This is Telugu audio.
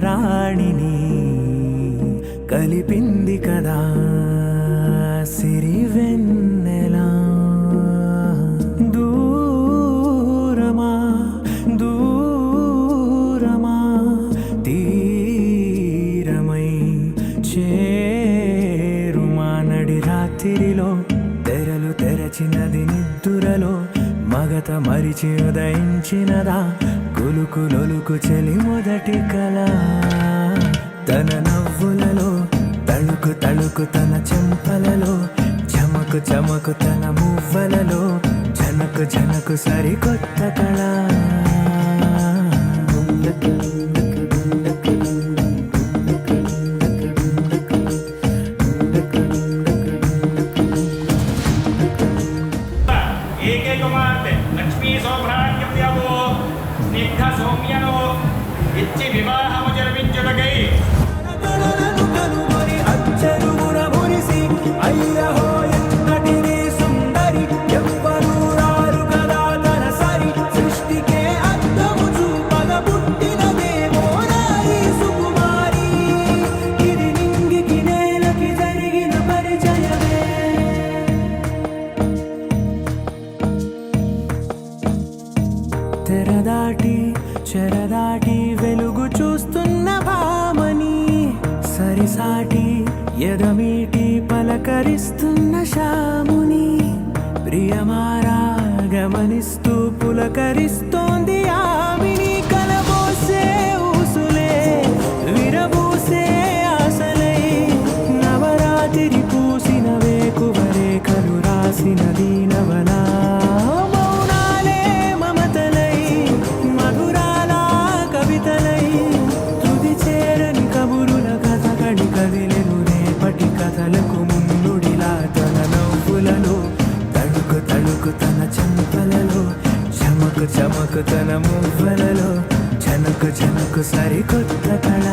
రాణిని కలిపింది కదా సిరివెన్నెలా. దూరమా దూరమా తీరమై చేరుమా నడి రాత్రిలో తెరలు తెరచినది నిద్దురలో మగత మరిచి ఉదయించినదా కులుకులొలుకు చెలి మొదటి కళ. తన నవ్వులలో తళుకు తళుకు తన చెంపలలో చమకు చమకు తన మువ్వలలో జనకు జనకు సరికొత్త కళ. లక్ష్మీ సౌభాగ్యం దేవో స్నిగ్ధ సౌమ్యనో ఇచ్చి వివాహము జరిపించుటకై తెరదాటి చెరదాటి వెలుగు చూస్తున్న భామని సరిసాటి ఎదమీటి పలకరిస్తున్న శాముని ప్రియమారా గమనిస్తూ పులకరిస్తోంది ఆమిని. కలబోసే ఊసులే విరబూసే ఆశలై నవరాత్రి పూసిన వేకువరేఖలు రాసిన దీనవలా. కదిలెను రేపటి కథలకు ముందుడిలా తన నవ్వులలో తళుకు తళుకు తన చెంపలలో చమకు చమకు తన మువ్వలలో జనకు జనకు సరికొత్త కళ.